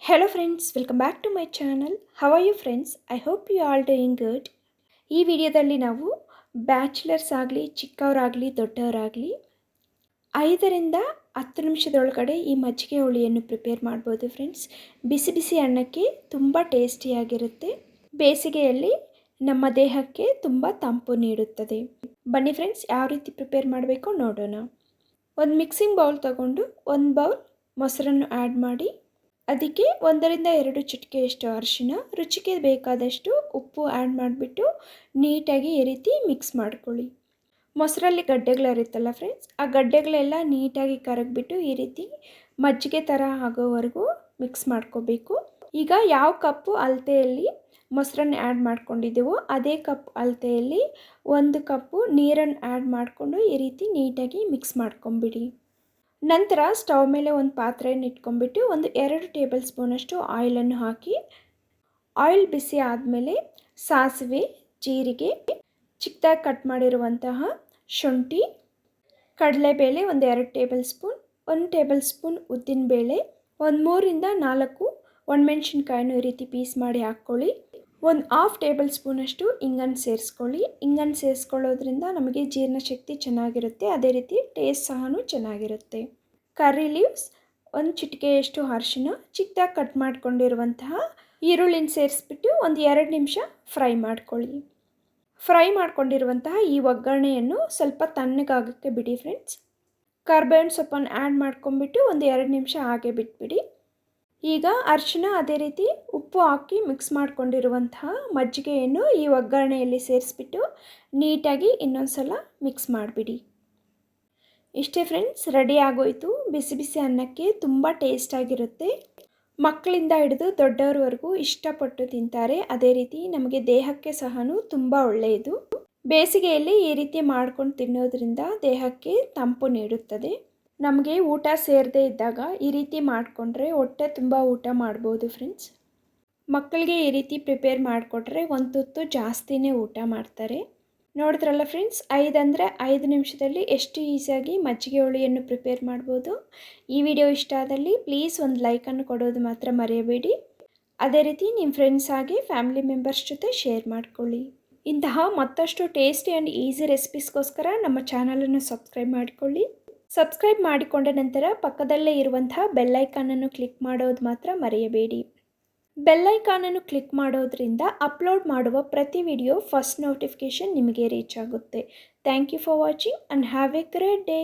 Hello friends, welcome back to my channel. How are you friends? I hope you all doing good. ಈ ವಿಡಿಯೋದಲ್ಲಿ ನಾವು bachelors ಆಗಲಿ ಚಿಕ್ಕವರಾಗಲಿ ದೊಡ್ಡವರಾಗಲಿ 5ರಿಂದ 10 ನಿಮಿಷದೊಳಗಡೆ ಈ ಮಜ್ಜಿಗೆ ಹುಳಿಯನ್ನು ಪ್ರಿಪೇರ್ ಮಾಡ್ಬೋದು ಫ್ರೆಂಡ್ಸ್. ಬಿಸಿ ಬಿಸಿ ಅನ್ನಕ್ಕೆ ತುಂಬ ಟೇಸ್ಟಿಯಾಗಿರುತ್ತೆ. ಬೇಸಿಗೆಯಲ್ಲಿ ನಮ್ಮ ದೇಹಕ್ಕೆ ತುಂಬ ತಂಪು ನೀಡುತ್ತದೆ. ಬನ್ನಿ ಫ್ರೆಂಡ್ಸ್, ಯಾವ ರೀತಿ ಪ್ರಿಪೇರ್ ಮಾಡಬೇಕು ನೋಡೋಣ. ಒಂದು ಮಿಕ್ಸಿಂಗ್ ಬೌಲ್ ತಗೊಂಡು ಒಂದು ಬೌಲ್ ಮೊಸರನ್ನು ಆ್ಯಡ್ ಮಾಡಿ, ಅದಕ್ಕೆ 1-2 ಚಿಟಿಕೆಯಷ್ಟು ಅರಿಶಿನ, ರುಚಿಗೆ ಬೇಕಾದಷ್ಟು ಉಪ್ಪು ಆ್ಯಡ್ ಮಾಡಿಬಿಟ್ಟು ನೀಟಾಗಿ ಈ ರೀತಿ ಮಿಕ್ಸ್ ಮಾಡ್ಕೊಳ್ಳಿ. ಮೊಸರಲ್ಲಿ ಗಡ್ಡೆಗಳಿರುತ್ತಲ್ಲ ಫ್ರೆಂಡ್ಸ್, ಆ ಗಡ್ಡೆಗಳೆಲ್ಲ ನೀಟಾಗಿ ಕರಗಿಬಿಟ್ಟು ಈ ರೀತಿ ಮಜ್ಜಿಗೆ ಥರ ಆಗೋವರೆಗೂ ಮಿಕ್ಸ್ ಮಾಡ್ಕೋಬೇಕು. ಈಗ ಯಾವ ಕಪ್ಪು ಅಳತೆಯಲ್ಲಿ ಮೊಸರನ್ನು ಆ್ಯಡ್ ಮಾಡ್ಕೊಂಡಿದ್ದೀವೋ ಅದೇ ಕಪ್ ಅಳತೆಯಲ್ಲಿ 1 ಕಪ್ಪು ನೀರನ್ನು ಆ್ಯಡ್ ಮಾಡಿಕೊಂಡು ಈ ರೀತಿ ನೀಟಾಗಿ ಮಿಕ್ಸ್ ಮಾಡ್ಕೊಂಬಿಡಿ. ನಂತರ ಸ್ಟವ್ ಮೇಲೆ ಒಂದು ಪಾತ್ರೆಯನ್ನು ಇಟ್ಕೊಂಡ್ಬಿಟ್ಟು 2 ಟೇಬಲ್ ಸ್ಪೂನಷ್ಟು ಆಯಿಲನ್ನು ಹಾಕಿ, ಆಯಿಲ್ ಬಿಸಿ ಆದಮೇಲೆ ಸಾಸಿವೆ, ಜೀರಿಗೆ, ಚಿಕ್ಕದಾಗಿ ಕಟ್ ಮಾಡಿರುವಂತಹ ಶುಂಠಿ, ಕಡಲೆಬೇಳೆ 2 ಟೇಬಲ್ ಸ್ಪೂನ್, 1 ಟೇಬಲ್ ಸ್ಪೂನ್ ಉದ್ದಿನಬೇಳೆ, 3-4 ಒಣಮೆಣಸಿನ್ಕಾಯನ್ನು ಈ ರೀತಿ ಪೀಸ್ ಮಾಡಿ ಹಾಕ್ಕೊಳ್ಳಿ. 1/2 ಟೇಬಲ್ ಸ್ಪೂನಷ್ಟು ಇಂಗನ್ನು ಸೇರಿಸ್ಕೊಳ್ಳಿ. ಇಂಗನ್ನು ಸೇರಿಸ್ಕೊಳ್ಳೋದ್ರಿಂದ ನಮಗೆ ಜೀರ್ಣಶಕ್ತಿ ಚೆನ್ನಾಗಿರುತ್ತೆ, ಅದೇ ರೀತಿ ಟೇಸ್ಟ್ ಸಹ ಚೆನ್ನಾಗಿರುತ್ತೆ. ಕರ್ರಿ ಲೀವ್ಸ್, 1 ಚಿಟಿಕೆಯಷ್ಟು ಅರಿಶಿನ, ಚಿಕ್ಕದಾಗಿ ಕಟ್ ಮಾಡ್ಕೊಂಡಿರುವಂತಹ ಈರುಳ್ಳಿನ ಸೇರಿಸ್ಬಿಟ್ಟು 2 ನಿಮಿಷ ಫ್ರೈ ಮಾಡ್ಕೊಳ್ಳಿ. ಫ್ರೈ ಮಾಡ್ಕೊಂಡಿರುವಂತಹ ಈ ಒಗ್ಗರಣೆಯನ್ನು ಸ್ವಲ್ಪ ತಣ್ಣಗಾಗೋಕ್ಕೆ ಬಿಡಿ ಫ್ರೆಂಡ್ಸ್. ಕರ್ಬೇವಿನ ಸೊಪ್ಪನ್ನು ಆ್ಯಡ್ ಮಾಡ್ಕೊಂಬಿಟ್ಟು 2 ನಿಮಿಷ ಹಾಗೆ ಬಿಟ್ಬಿಡಿ. ಈಗ ಅರಿಶಿನ ಅದೇ ರೀತಿ ಉಪ್ಪು ಹಾಕಿ ಮಿಕ್ಸ್ ಮಾಡ್ಕೊಂಡಿರುವಂತಹ ಮಜ್ಜಿಗೆಯನ್ನು ಈ ಒಗ್ಗರಣೆಯಲ್ಲಿ ಸೇರಿಸ್ಬಿಟ್ಟು ನೀಟಾಗಿ ಇನ್ನೊಂದು ಸಲ ಮಿಕ್ಸ್ ಮಾಡಿಬಿಡಿ. ಇಷ್ಟೇ ಫ್ರೆಂಡ್ಸ್, ರೆಡಿ ಆಗೋಯಿತು. ಬಿಸಿ ಬಿಸಿ ಅನ್ನಕ್ಕೆ ತುಂಬ ಟೇಸ್ಟಾಗಿರುತ್ತೆ. ಮಕ್ಕಳಿಂದ ಹಿಡಿದು ದೊಡ್ಡವರವರೆಗೂ ಇಷ್ಟಪಟ್ಟು ತಿಂತಾರೆ. ಅದೇ ರೀತಿ ನಮಗೆ ದೇಹಕ್ಕೆ ಸಹ ತುಂಬ ಒಳ್ಳೆಯದು. ಬೇಸಿಗೆಯಲ್ಲಿ ಈ ರೀತಿ ಮಾಡ್ಕೊಂಡು ತಿನ್ನೋದ್ರಿಂದ ದೇಹಕ್ಕೆ ತಂಪು ನೀಡುತ್ತದೆ. ನಮಗೆ ಊಟ ಸೇರದೇ ಇದ್ದಾಗ ಈ ರೀತಿ ಮಾಡಿಕೊಂಡ್ರೆ ಹೊಟ್ಟೆ ತುಂಬ ಊಟ ಮಾಡ್ಬೋದು ಫ್ರೆಂಡ್ಸ್. ಮಕ್ಕಳಿಗೆ ಈ ರೀತಿ ಪ್ರಿಪೇರ್ ಮಾಡಿಕೊಟ್ರೆ ಒಂದು ತುತ್ತು ಜಾಸ್ತಿನೇ ಊಟ ಮಾಡ್ತಾರೆ. ನೋಡಿದ್ರಲ್ಲ ಫ್ರೆಂಡ್ಸ್, 5 ನಿಮಿಷದಲ್ಲಿ ಎಷ್ಟು ಈಸಿಯಾಗಿ ಮಜ್ಜಿಗೆ ಹುಳಿಯನ್ನು ಪ್ರಿಪೇರ್ ಮಾಡ್ಬೋದು. ಈ ವಿಡಿಯೋ ಇಷ್ಟ ಆದಲ್ಲಿ ಪ್ಲೀಸ್ ಒಂದು ಲೈಕನ್ನು ಕೊಡೋದು ಮಾತ್ರ ಮರೆಯಬೇಡಿ. ಅದೇ ರೀತಿ ನಿಮ್ಮ ಫ್ರೆಂಡ್ಸ್ ಹಾಗೆ ಫ್ಯಾಮಿಲಿ ಮೆಂಬರ್ಸ್ ಜೊತೆ ಶೇರ್ ಮಾಡ್ಕೊಳ್ಳಿ. ಇಂತಹ ಮತ್ತಷ್ಟು ಟೇಸ್ಟಿ ಆ್ಯಂಡ್ ಈಸಿ ರೆಸಿಪೀಸ್ಗೋಸ್ಕರ ನಮ್ಮ ಚಾನಲನ್ನು ಸಬ್ಸ್ಕ್ರೈಬ್ ಮಾಡಿಕೊಳ್ಳಿ. ಸಬ್ಸ್ಕ್ರೈಬ್ ಮಾಡಿಕೊಂಡ ನಂತರ ಪಕ್ಕದಲ್ಲೇ ಇರುವಂತಹ ಬೆಲ್ಲೈಕಾನನ್ನು ಕ್ಲಿಕ್ ಮಾಡೋದು ಮಾತ್ರ ಮರೆಯಬೇಡಿ. ಬೆಲ್ಲೈಕಾನನ್ನು ಕ್ಲಿಕ್ ಮಾಡೋದ್ರಿಂದ ಅಪ್ಲೋಡ್ ಮಾಡುವ ಪ್ರತಿ ವಿಡಿಯೋ ಫಸ್ಟ್ ನೋಟಿಫಿಕೇಷನ್ ನಿಮಗೆ ರೀಚ್ ಆಗುತ್ತೆ. Thank you for watching and have a great day.